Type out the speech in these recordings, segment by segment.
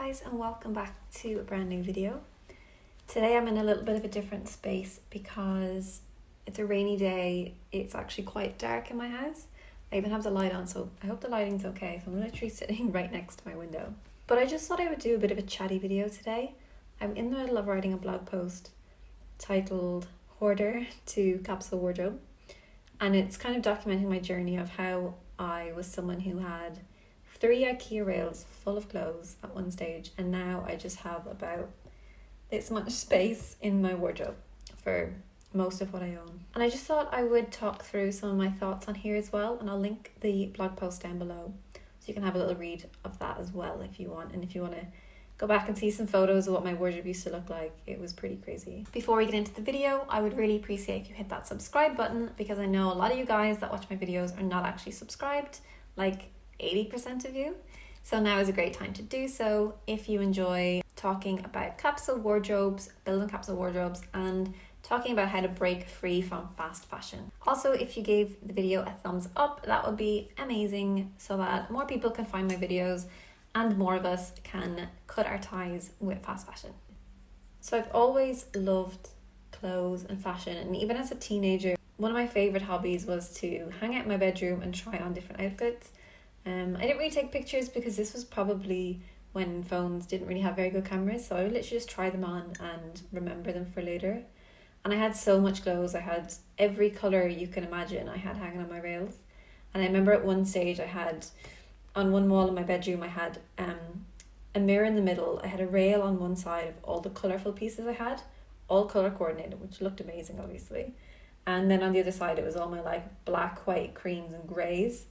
guys, and welcome back to a brand new video. Today I'm in a little bit of a different space because it's a rainy day. It's actually quite dark in my house. I even have the light on, so I hope the lighting's okay. So I'm literally sitting right next to my window. But I just thought I would do a bit of a chatty video today. I'm in the middle of writing a blog post titled Hoarder to Capsule wardrobe, and it's kind of documenting my journey of how I was someone who had 3 IKEA rails full of clothes at one stage, and now I just have about this much space in my wardrobe for most of what I own. And I just thought I would talk through some of my thoughts on here as well, and I'll link the blog post down below so you can have a little read of that as well if you want. And if you want to go back and see some photos of what my wardrobe used to look like, it was pretty crazy. Before we get into the video, I would really appreciate if you hit that subscribe button, because I know a lot of you guys that watch my videos are not actually subscribed, like 80% of you. So now is a great time to do so if you enjoy talking about capsule wardrobes, building capsule wardrobes, and talking about how to break free from fast fashion. Also, if you gave the video a thumbs up, that would be amazing so that more people can find my videos and more of us can cut our ties with fast fashion. So I've always loved clothes and fashion, and even as a teenager, one of my favorite hobbies was to hang out in my bedroom and try on different outfits. I didn't really take pictures because this was probably when phones didn't really have very good cameras, so I would literally just try them on and remember them for later. And I had so much clothes. I had every colour you can imagine I had hanging on my rails. And I remember at one stage I had, on one wall in my bedroom, I had a mirror in the middle. I had a rail on one side of all the colourful pieces I had, all colour coordinated, which looked amazing obviously. And then on the other side it was all my like black, white, creams and greys.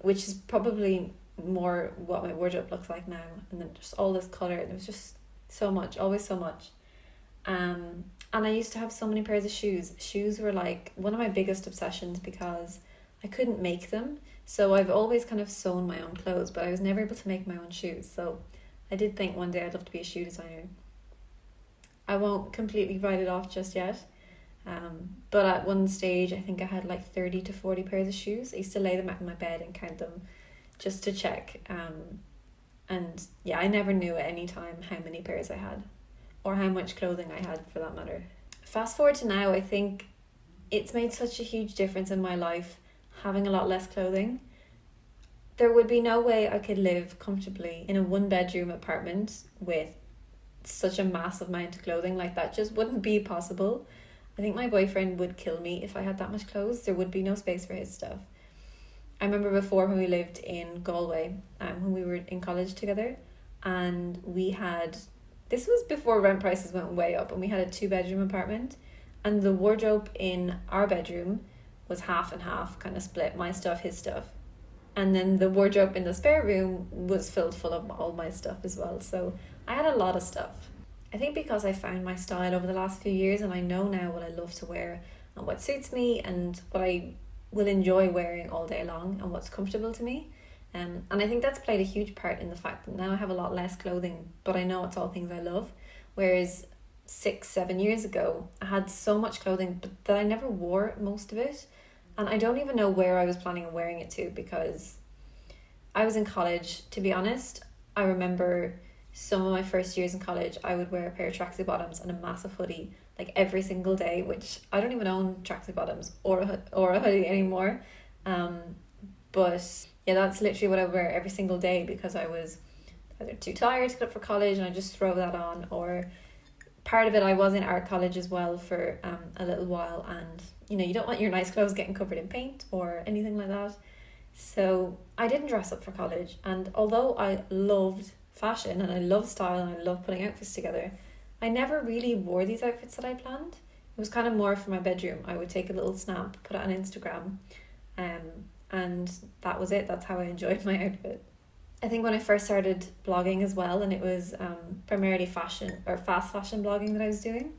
Which is probably more what my wardrobe looks like now, and then just all this colour. There was just so much, always so much. And I used to have so many pairs of shoes. Shoes were like one of my biggest obsessions because I couldn't make them. So I've always kind of sewn my own clothes, but I was never able to make my own shoes. So I did think one day I'd love to be a shoe designer. I won't completely write it off just yet. But at one stage I think I had like 30 to 40 pairs of shoes. I used to lay them out in my bed and count them just to check. And yeah, I never knew at any time how many pairs I had or how much clothing I had for that matter. Fast forward to now, I think it's made such a huge difference in my life having a lot less clothing. There would be no way I could live comfortably in a 1-bedroom apartment with such a massive amount of clothing. Like, that just wouldn't be possible. I think my boyfriend would kill me if I had that much clothes. There would be no space for his stuff. I remember before when we lived in Galway, when we were in college together, and this was before rent prices went way up, and we had a 2-bedroom apartment, and the wardrobe in our bedroom was half and half, kind of split, my stuff, his stuff. And then the wardrobe in the spare room was filled full of all my stuff as well. So I had a lot of stuff. I think because I found my style over the last few years, and I know now what I love to wear and what suits me and what I will enjoy wearing all day long and what's comfortable to me. And I think that's played a huge part in the fact that now I have a lot less clothing, but I know it's all things I love. Whereas 6-7 years ago, I had so much clothing but that I never wore most of it. And I don't even know where I was planning on wearing it to, because I was in college. To be honest, I remember some of my first years in college, I would wear a pair of tracksuit bottoms and a massive hoodie like every single day, which I don't even own tracksuit bottoms or a hoodie anymore. But yeah, that's literally what I wear every single day because I was either too tired to get up for college and I just throw that on, or part of it, I was in art college as well for a little while, and you don't want your nice clothes getting covered in paint or anything like that. So I didn't dress up for college, and although I loved fashion and I love style and I love putting outfits together, I never really wore these outfits that I planned. It was kind of more for my bedroom. I would take a little snap, put it on Instagram, and that was it. That's how I enjoyed my outfit. I think when I first started blogging as well, and it was primarily fashion or fast fashion blogging that I was doing,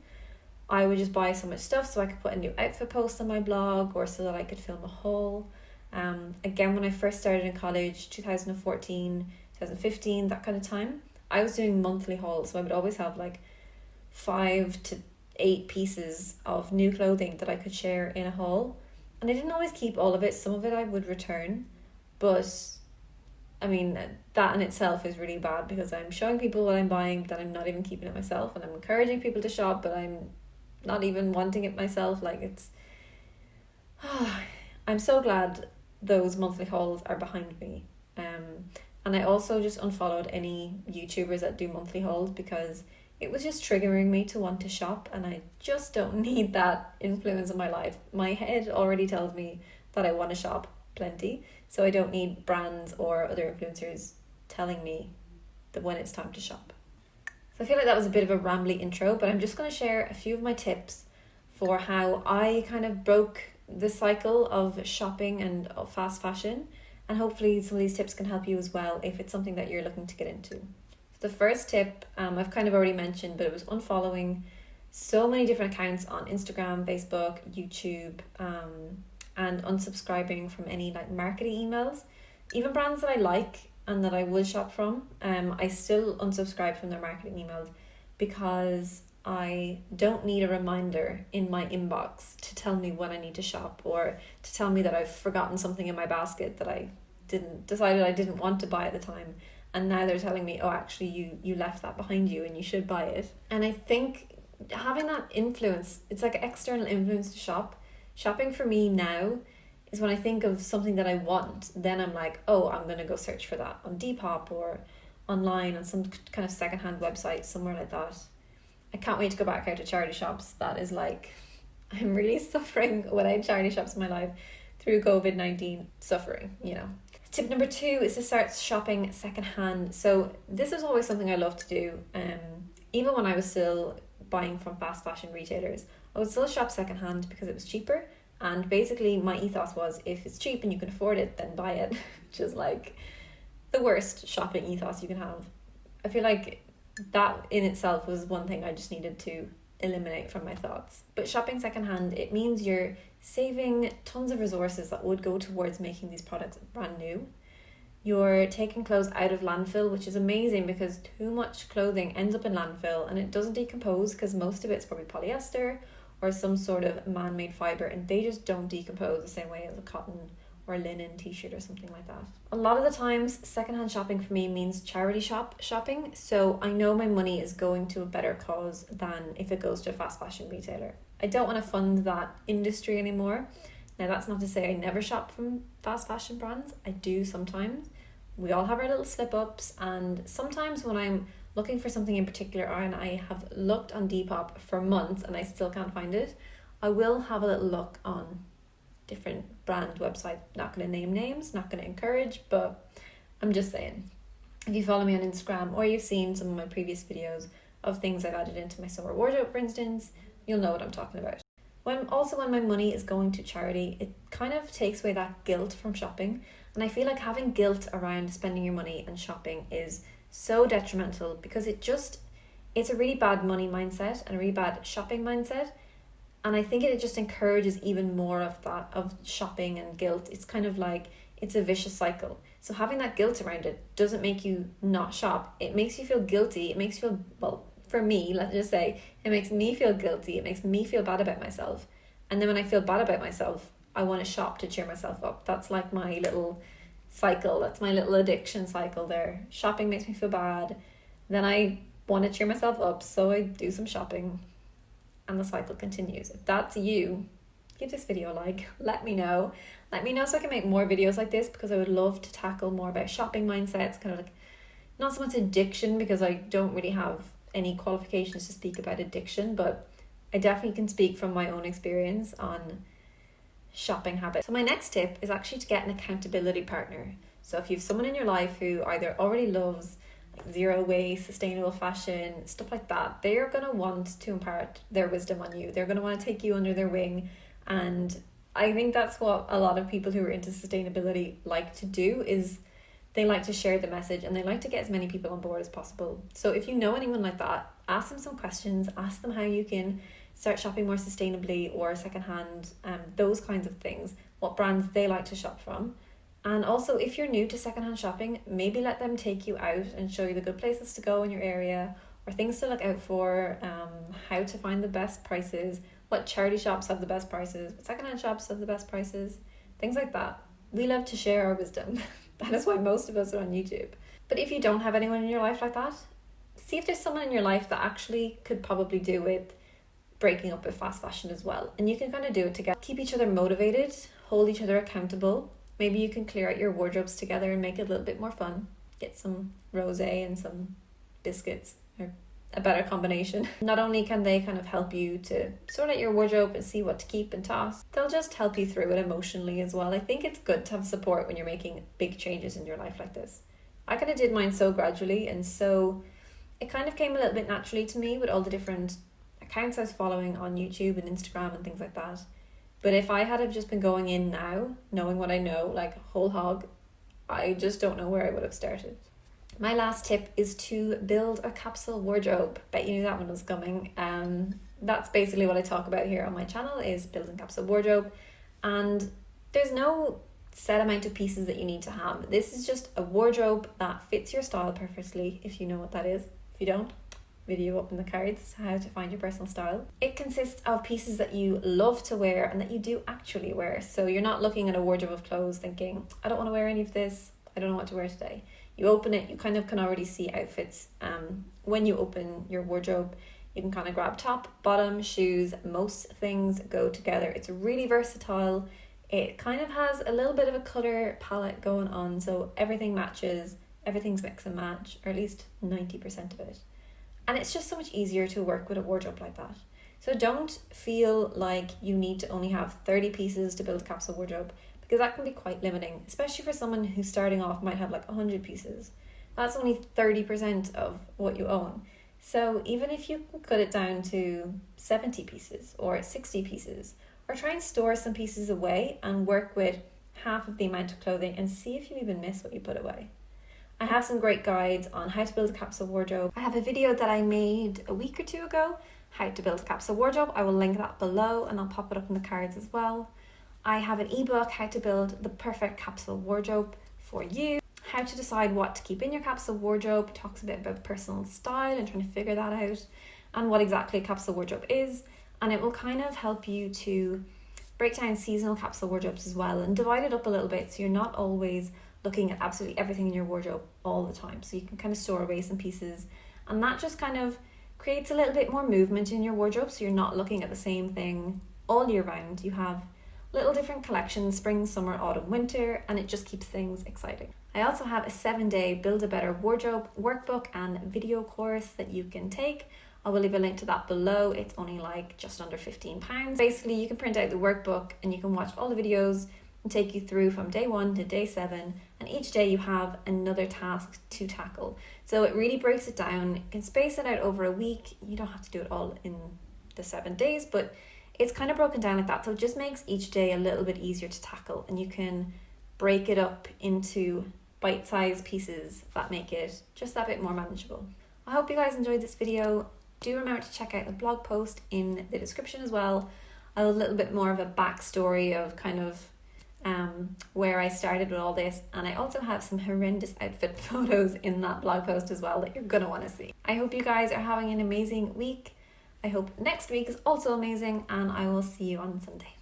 I would just buy so much stuff so I could put a new outfit post on my blog, or so that I could film a haul. Again, when I first started in college, 2014, 2015, that kind of time, I was doing monthly hauls, so I would always have like 5 to 8 pieces of new clothing that I could share in a haul. And I didn't always keep all of it. Some of it I would return, but yeah, that's literally what I wear every single day. I love clothing. I love fashion. I love style. I love putting outfits together. I never really wore these outfits that I planned. It was kind of more for my bedroom. I would take a little snap, put it on Instagram, and that was it. That's how I enjoyed my outfit. I think when I first started blogging as well, and it was primarily fashion blogging that I was doing, I would just buy so much stuff so I could put a new outfit post on my blog, or so that I could film a haul. Again, when I first started in college, 2014, 2015, that kind of time, I was doing monthly hauls, so I would always have like 5 to 8 pieces of new clothing that I could share in a haul. And I didn't always keep all of it. Some of it I would return, I mean, that in itself is really bad because I'm showing people what I'm buying, but I'm not even keeping it myself, and I'm encouraging people to shop, but I'm not even wanting it myself. Like, it's I'm so glad those monthly hauls are behind me. And I also just unfollowed any YouTubers that do monthly hauls because it was just triggering me to want to shop, and I just don't need that influence in my life. My head already tells me that I want to shop plenty, so I don't need brands or other influencers telling me that when it's time to shop. So I feel like that was a bit of a rambly intro, but I'm just going to share a few of my tips for how I kind of broke the cycle of shopping and of fast fashion, and hopefully some of these tips can help you as well if it's something that you're looking to get into. The first tip, I've kind of already mentioned, but it was unfollowing so many different accounts on Instagram, Facebook, YouTube, and unsubscribing from any like marketing emails. Even brands that I like and that I would shop from, I still unsubscribe from their marketing emails because I don't need a reminder in my inbox to tell me when I need to shop, or to tell me that I've forgotten something in my basket that I decided I didn't want to buy at the time, and now they're telling me, oh, actually you left that behind you and you should buy it. And I think having that influence, it's like external influence to shop. Shopping for me now is when I think of something that I want, then I'm like, oh, I'm gonna go search for that on Depop or online on some kind of secondhand website, somewhere like that. I can't wait to go back out to charity shops. That is like, I'm really suffering without charity shops in my life through COVID-19, suffering, you know. Tip number 2 is to start shopping secondhand. So this is always something I love to do. Even when I was still buying from fast fashion retailers, I would still shop secondhand because it was cheaper. And basically my ethos was, if it's cheap and you can afford it, then buy it. Which is like the worst shopping ethos you can have. I feel like that in itself was one thing I just needed to eliminate from my thoughts. But shopping secondhand, it means you're saving tons of resources that would go towards making these products brand new. You're taking clothes out of landfill, which is amazing because too much clothing ends up in landfill and it doesn't decompose because most of it's probably polyester or some sort of man-made fiber, and they just don't decompose the same way as a cotton or a linen t-shirt or something like that. A lot of the times secondhand shopping for me means charity shopping, so I know my money is going to a better cause than if it goes to a fast fashion retailer. I don't want to fund that industry anymore. Now that's not to say I never shop from fast fashion brands. I do sometimes. We all have our little slip-ups, and sometimes when I'm looking for something in particular and I have looked on Depop for months and I still can't find it, I will have a little look on different brand websites. Not going to name names, not going to encourage, but I'm just saying, if you follow me on Instagram or you've seen some of my previous videos of things I've added into my summer wardrobe, for instance, you'll know what I'm talking about. When my money is going to charity, it kind of takes away that guilt from shopping, and I feel like having guilt around spending your money and shopping is so detrimental because it's a really bad money mindset and a really bad shopping mindset. And I think it just encourages even more of that, of shopping and guilt. It's kind of like, it's a vicious cycle. So having that guilt around it doesn't make you not shop. It makes you feel guilty. It makes you feel, well, for me, let's just say, it makes me feel guilty. It makes me feel bad about myself. And then when I feel bad about myself, I want to shop to cheer myself up. That's like my little cycle. That's my little addiction cycle there. Shopping makes me feel bad. Then I want to cheer myself up, so I do some shopping. And the cycle continues. If that's you, give this video a like. Let me know so I can make more videos like this, because I would love to tackle more about shopping mindsets, kind of like not so much addiction, because I don't really have any qualifications to speak about addiction, but I definitely can speak from my own experience on shopping habits. So my next tip is actually to get an accountability partner. So if you have someone in your life who either already loves zero waste, sustainable fashion, stuff like that, they are going to want to impart their wisdom on you. They're going to want to take you under their wing, and I think that's what a lot of people who are into sustainability like to do, is they like to share the message and they like to get as many people on board as possible. So if you know anyone like that, ask them some questions, ask them how you can start shopping more sustainably or secondhand, those kinds of things, what brands they like to shop from. And also, if you're new to secondhand shopping, maybe let them take you out and show you the good places to go in your area, or things to look out for, how to find the best prices, what charity shops have the best prices, what secondhand shops have the best prices, things like that. We love to share our wisdom. That is why most of us are on YouTube. But if you don't have anyone in your life like that, see if there's someone in your life that actually could probably do with breaking up with fast fashion as well. And you can kind of do it together. Keep each other motivated, hold each other accountable. Maybe you can clear out your wardrobes together and make it a little bit more fun. Get some rosé and some biscuits, or a better combination. Not only can they kind of help you to sort out your wardrobe and see what to keep and toss, they'll just help you through it emotionally as well. I think it's good to have support when you're making big changes in your life like this. I kind of did mine so gradually, and so it kind of came a little bit naturally to me with all the different accounts I was following on YouTube and Instagram and things like that. But if I had have just been going in now, knowing what I know, like whole hog, I just don't know where I would have started. My last tip is to build a capsule wardrobe. Bet you knew that one was coming. That's basically what I talk about here on my channel, is building capsule wardrobe. And there's no set amount of pieces that you need to have. This is just a wardrobe that fits your style perfectly, if you know what that is. If you don't, video up in the cards, how to find your personal style. It consists of pieces that you love to wear and that you do actually wear. So you're not looking at a wardrobe of clothes thinking, I don't want to wear any of this, I don't know what to wear today. You open it, you kind of can already see outfits. When you open your wardrobe, you can kind of grab top, bottom, shoes. Most things go together. It's really versatile. It kind of has a little bit of a color palette going on, so everything matches, everything's mix and match, or at least 90% of it. And it's just so much easier to work with a wardrobe like that. So don't feel like you need to only have 30 pieces to build a capsule wardrobe, because that can be quite limiting, especially for someone who's starting off, might have like 100 pieces. That's only 30% of what you own. So even if you cut it down to 70 pieces or 60 pieces, or try and store some pieces away and work with half of the amount of clothing and see if you even miss what you put away. I have some great guides on how to build a capsule wardrobe. I have a video that I made a week or two ago, how to build a capsule wardrobe. I will link that below and I'll pop it up in the cards as well. I have an ebook, how to build the perfect capsule wardrobe for you. How to decide what to keep in your capsule wardrobe. It talks a bit about personal style and trying to figure that out, and what exactly a capsule wardrobe is. And it will kind of help you to break down seasonal capsule wardrobes as well and divide it up a little bit, so you're not always looking at absolutely everything in your wardrobe all the time. So you can kind of store away some pieces, and that just kind of creates a little bit more movement in your wardrobe, so you're not looking at the same thing all year round. You have little different collections, spring, summer, autumn, winter, and it just keeps things exciting. I also have a 7-day Build a Better Wardrobe workbook and video course that you can take. I will leave a link to that below. It's only like just under £15. Basically, you can print out the workbook and you can watch all the videos and take you through from day 1 to day 7, and each day you have another task to tackle. So it really breaks it down. You can space it out over a week. You don't have to do it all in the 7 days, but it's kind of broken down like that. So it just makes each day a little bit easier to tackle, and you can break it up into bite-sized pieces that make it just that bit more manageable. I hope you guys enjoyed this video. Do remember to check out the blog post in the description as well. I have a little bit more of a backstory of kind of where I started with all this, and I also have some horrendous outfit photos in that blog post as well that you're gonna want to see. I hope you guys are having an amazing week. I hope next week is also amazing, and I will see you on Sunday.